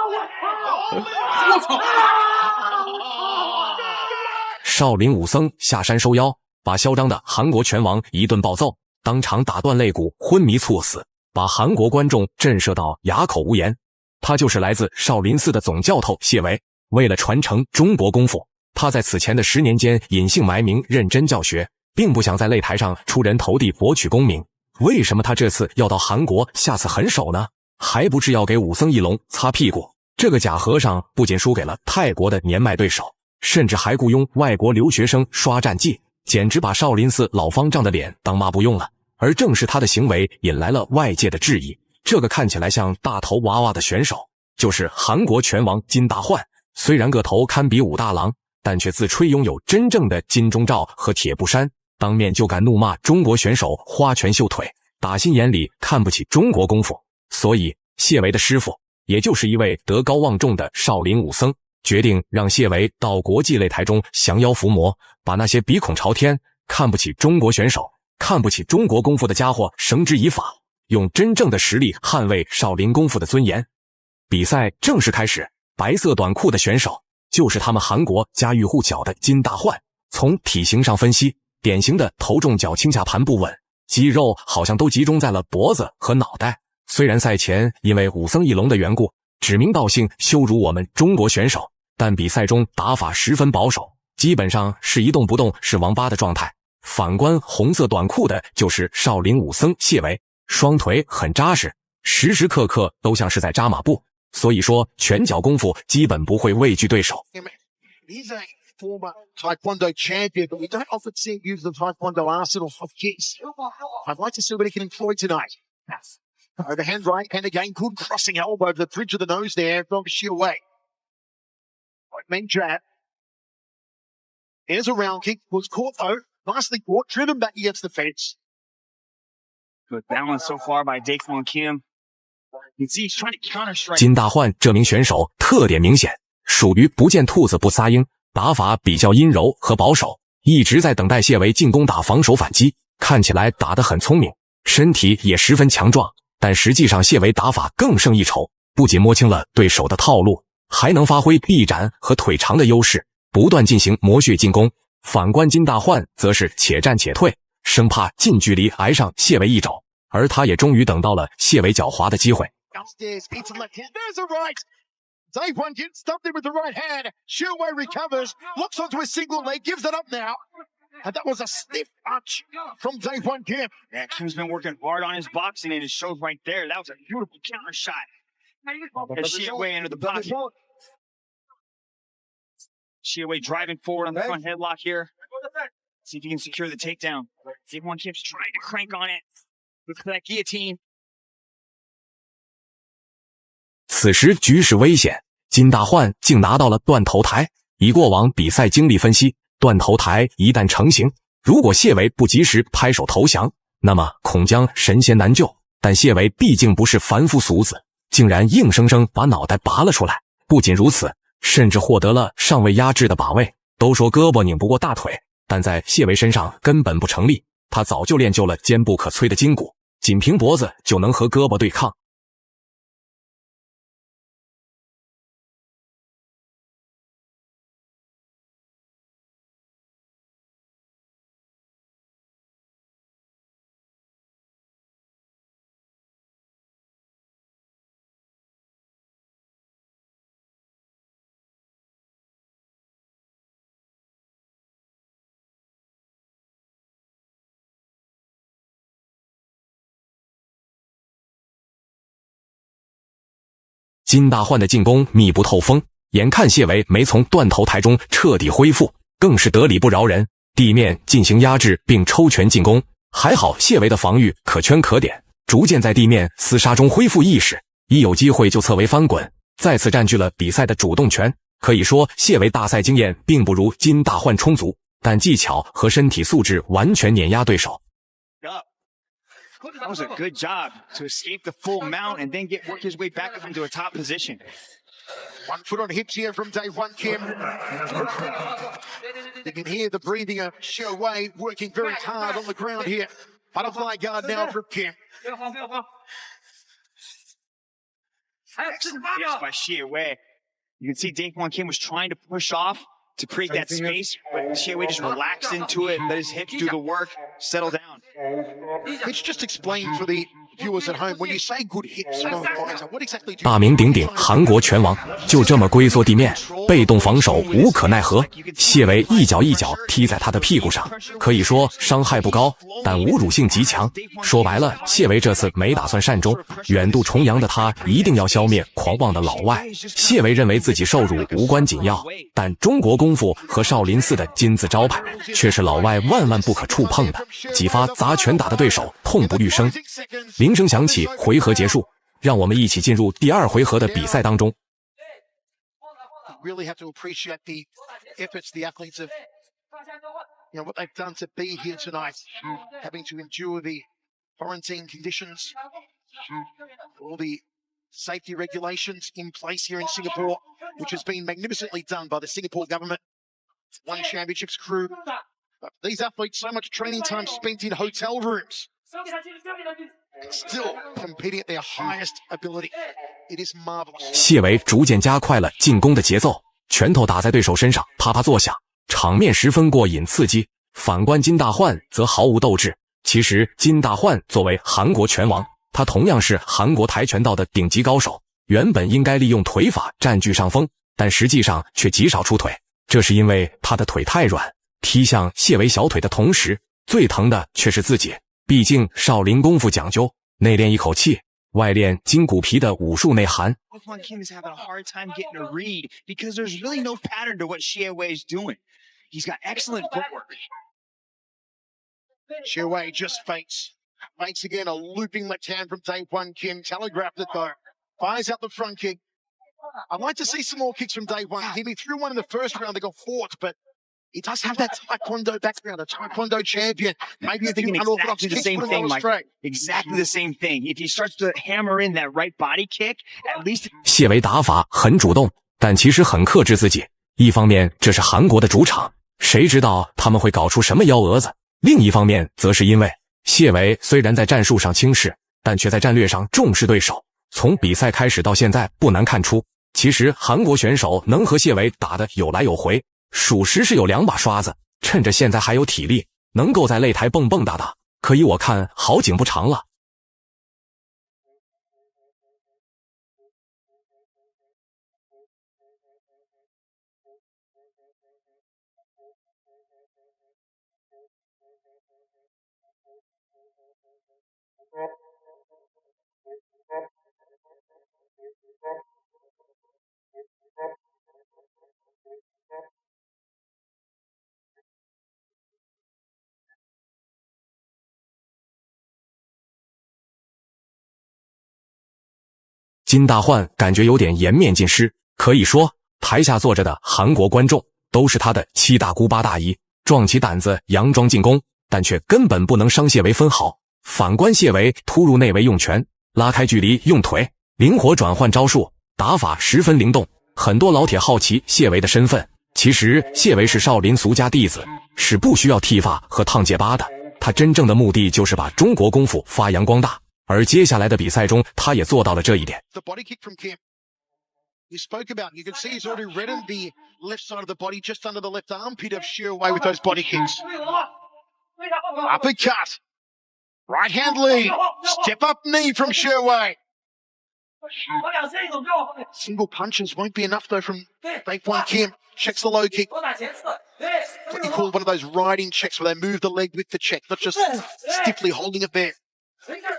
我操！少林武僧下山收妖，把嚣张的韩国拳王一顿暴揍，当场打断肋骨，昏迷猝死，把韩国观众震慑到哑口无言。他就是来自少林寺的总教头谢维。为了传承中国功夫，他在此前的10年间隐姓埋名，认真教学，并不想在擂台上出人头地，博取功名。为什么他这次要到韩国下此狠手呢？还不是要给武僧一龙擦屁股。这个假和尚不仅输给了泰国的年迈对手，甚至还雇佣外国留学生刷战绩，简直把少林寺老方丈的脸当抹布用了。而正是他的行为引来了外界的质疑。这个看起来像大头娃娃的选手，就是韩国拳王金大焕。虽然个头堪比武大郎，但却自吹拥有真正的金钟罩和铁布衫，当面就敢怒骂中国选手花拳绣腿，打心眼里看不起中国功夫。所以谢维的师傅，也就是一位德高望重的少林武僧，决定让谢维到国际擂台中降妖伏魔，把那些鼻孔朝天、看不起中国选手、看不起中国功夫的家伙绳之以法，用真正的实力捍卫少林功夫的尊严。比赛正式开始，白色短裤的选手就是他们韩国家喻户晓的金大焕。从体型上分析，典型的头重脚轻下盘不稳，肌肉好像都集中在了脖子和脑袋。虽然赛前因为武僧一龙的缘故，指名道姓羞辱我们中国选手，但比赛中打法十分保守，基本上是一动不动是王八的状态。反观红色短裤的就是少林武僧谢维，双腿很扎实，时时刻刻都像是在扎马步，所以说拳脚功夫基本不会畏惧对手。He's a former Taekwondo champion, but we don't often see him use the Taekwondo arsenal of kicks. I'd like to see what he can employ tonight. Overhand right, and again, good crossing elbow to the bridge of the nose there from Xiawei. Main jab. Here's a round kick, was caught though. Nicely caught, driven back against the fence. Good balance so far by Daekwon Kim. You can see he's trying to counter strike. 金大焕这名选手特点明显，属于不见兔子不撒鹰，打法比较阴柔和保守，一直在等待谢维进攻打防守反击，看起来打得很聪明，身体也十分强壮。但实际上谢维打法更胜一筹，不仅摸清了对手的套路，还能发挥臂展和腿长的优势，不断进行磨血进攻。反观金大焕则是且战且退，生怕近距离挨上谢维一肘，而他也终于等到了谢维狡猾的机会。Upstairs, hits a left hand. There's a right. Daekwon Kim stumped him with the right hand. Xiawei recovers, locks onto his single leg, gives it up now. And that was a stiff punch from Daekwon Kim. Yeah, Kim's been working hard on his boxing and it shows right there. That was a beautiful counter shot. As Xiawei entered the pocket. Xiawei driving forward on the front headlock here. See if he can secure the takedown. Daekwon Kim's trying to crank on it. Look for that guillotine. 此时局势危险，金大焕竟拿到了断头台。以过往比赛经历分析，断头台一旦成型，如果谢维不及时拍手投降，那么恐将神仙难救。但谢维毕竟不是凡夫俗子，竟然硬生生把脑袋拔了出来。不仅如此，甚至获得了尚未压制的把位。都说胳膊拧不过大腿，但在谢维身上根本不成立。他早就练就了坚不可摧的筋骨，仅凭脖子就能和胳膊对抗。金大焕的进攻密不透风，眼看谢维没从断头台中彻底恢复，更是得理不饶人，地面进行压制并抽拳进攻。还好谢维的防御可圈可点，逐渐在地面厮杀中恢复意识，一有机会就侧围翻滚，再次占据了比赛的主动权。可以说谢维大赛经验并不如金大焕充足，但技巧和身体素质完全碾压对手。That was a good job to escape the full mount and then work his way back up into a top position. 1 foot on hips here from Daekwon Kim. You can hear the breathing of Xiawei working very hard on the ground here. Butterfly guard now from Kim. Excellent hits by Xie Wei. You can see Ding Hwan Kim was trying to push off to create that space, but Xie Wei just relaxed into it, let his hips do the work, settle down. Let's just explain for the viewers at home, when you say good hips from a fighter, what exactly do you 大名鼎鼎韩国拳王就这么龟缩地面，被动防守无可奈何。谢维一脚一脚踢在他的屁股上，可以说伤害不高，但侮辱性极强。说白了，谢维这次没打算善终，远渡重洋的他一定要消灭狂妄的老外。谢维认为自己受辱无关紧要，但中国功夫和少林寺的金字招牌却是老外万万不可触碰的。几发砸拳打的对手痛不欲生。铃声响起，回合结束，让我们一起进入第2回合的比赛当中。really have to appreciate the efforts the athletes have, what they've done to be here tonight, having to endure the quarantine conditions, all the safety regulations in place here in Singapore, which has been magnificently done by the Singapore government, One Championships crew. But these athletes, so much training time spent in hotel rooms, still competing at their highest ability. It is marvelous. 谢维逐渐加快了进攻的节奏，拳头打在对手身上啪啪作响，场面十分过瘾刺激。反观金大焕则毫无斗志。其实金大焕作为韩国拳王，他同样是韩国跆拳道的顶级高手，原本应该利用腿法占据上风，但实际上却极少出腿，这是因为他的腿太软，踢向谢维小腿的同时，最疼的却是自己。毕竟少林功夫讲究内练一口气，外练筋骨皮的武术内涵。Hwan Kim is having a hard time getting a read because there's really no pattern to what Xie Wei is doing. He's got excellent footwork. Xie Wei just faints again, a looping left hand from Ding Hwan Kim, telegraphed it though, fires out the front kick. I'd like to see some more kicks from Ding Hwan Kim. He threw one in the first round, they got fought, but he does have that Taekwondo background, a Taekwondo champion. Maybe if you unorthodox exactly the kicks, same put him thing, on Mike. straight. Exactly the same thing. If he starts to hammer in that right body kick, at least 谢维打法很主动，但其实很克制自己。一方面，这是韩国的主场，谁知道他们会搞出什么幺蛾子？另一方面，则是因为谢维虽然在战术上轻视，但却在战略上重视对手。从比赛开始到现在，不难看出，其实韩国选手能和谢维打得有来有回，属实是有2把刷子。趁着现在还有体力，能够在擂台蹦蹦哒哒，可以我看好景不长了。金大焕感觉有点颜面尽失，可以说台下坐着的韩国观众都是他的7大姑8大姨，壮起胆子佯装进攻，但却根本不能伤谢维分毫。反观谢维突入内围用拳，拉开距离用腿，灵活转换招数，打法十分灵动。很多老铁好奇谢维的身份，其实谢维是少林俗家弟子，是不需要剃发和烫戒疤的。他真正的目的就是把中国功夫发扬光大。而接下来的比赛中，他也做到了这一点。The body kick from Kim. You spoke about, you can see he's already reddened the left side of the body, just under the left armpit of Xie Wei with those body kicks. Uppercut. Right hand lead. Step up knee from Xie Wei. Single punches won't be enough though from Ding Hwan Kim. Checks the low kick. What you call one of those riding checks where they move the leg with the check, not just stiffly holding it there.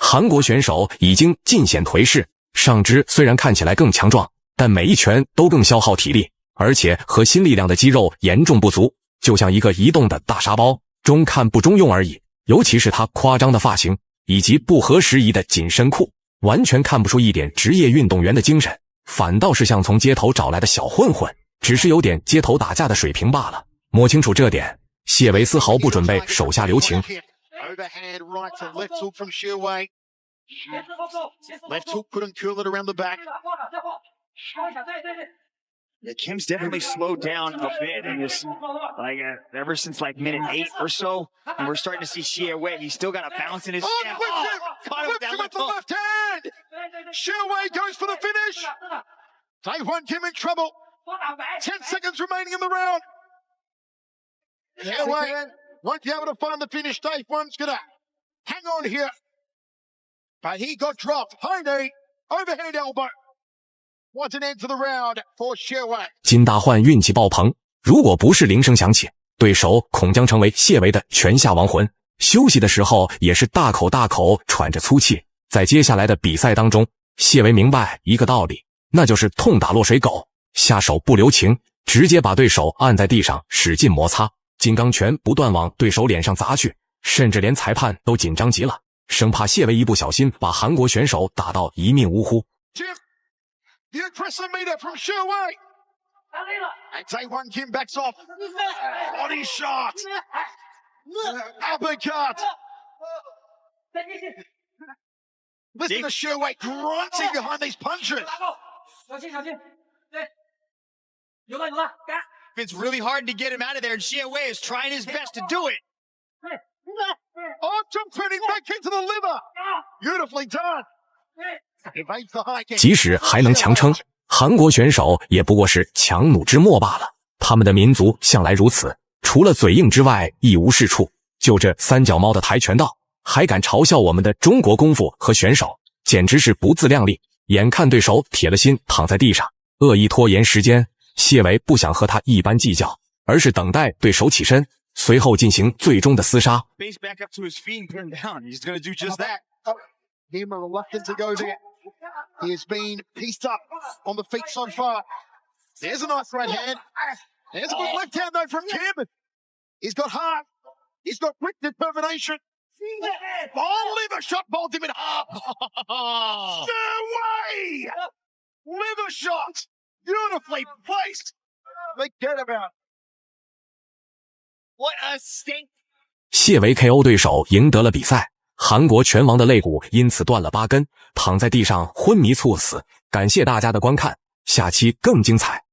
韩国选手已经尽显颓势，上肢虽然看起来更强壮，但每一拳都更消耗体力，而且核心力量的肌肉严重不足，就像一个移动的大沙包，中看不中用而已。尤其是他夸张的发型以及不合时宜的紧身裤，完全看不出一点职业运动员的精神，反倒是像从街头找来的小混混，只是有点街头打架的水平罢了。摸清楚这点，谢维丝毫不准备手下留情。Overhand right to left hook from Xie Wei. Left hook couldn't curl it around the back. Yeah, Kim's definitely slowed down a bit in this, ever since minute 8 or so, and we're starting to see Xie Wei. He's still got a bounce in his step. Caught him with that the left hand. Sherway goes for the finish. Taekwon Kim in trouble. 10 seconds remaining in the round. Sherway won't be able to find the finish. Taekwon's gonna hang on here. But he got dropped. High knee, overhand elbow. What's an end to the round for Sherway? 金大焕运气爆棚，如果不是铃声响起，对手恐将成为谢维的拳下亡魂。休息的时候也是大口大口喘着粗气。在接下来的比赛当中，谢维明白一个道理，那就是痛打落水狗，下手不留情，直接把对手按在地上使劲摩擦，金刚拳不断往对手脸上砸去，甚至连裁判都紧张极了，生怕谢维一不小心把韩国选手打到一命呜呼。The aggressive meter from Sherway. And Taekwon Kim backs off. Body shot. Uppercut. Listen to Sherway grunting behind these punches. It's really hard to get him out of there, and Xiawei is trying his best to do it. Oh, jump turning back into the liver. Beautifully done. Evades the high kick. 即使还能强撑，韩国选手也不过是强弩之末罢了。他们的民族向来如此，除了嘴硬之外一无是处。就这三脚猫的跆拳道，还敢嘲笑我们的中国功夫和选手，简直是不自量力。眼看对手铁了心躺在地上，恶意拖延时间，谢维不想和他一般计较，而是等待对手起身，随后进行最终的厮杀。Base back up to his feet and put him down. He's going to do just that. Him reluctant to go there. He has been pieced up on the feet so far. There's a nice right hand. There's a good left hand though from Kim. He's got heart. He's got quick determination. Oh, liver shot bowled him in half. Sherway! Liver shot. Beautifully placed. Forget about it. What a stink. 谢维 KO 对手赢得了比赛，韩国拳王的肋骨因此断了8根，躺在地上昏迷猝死。感谢大家的观看，下期更精彩。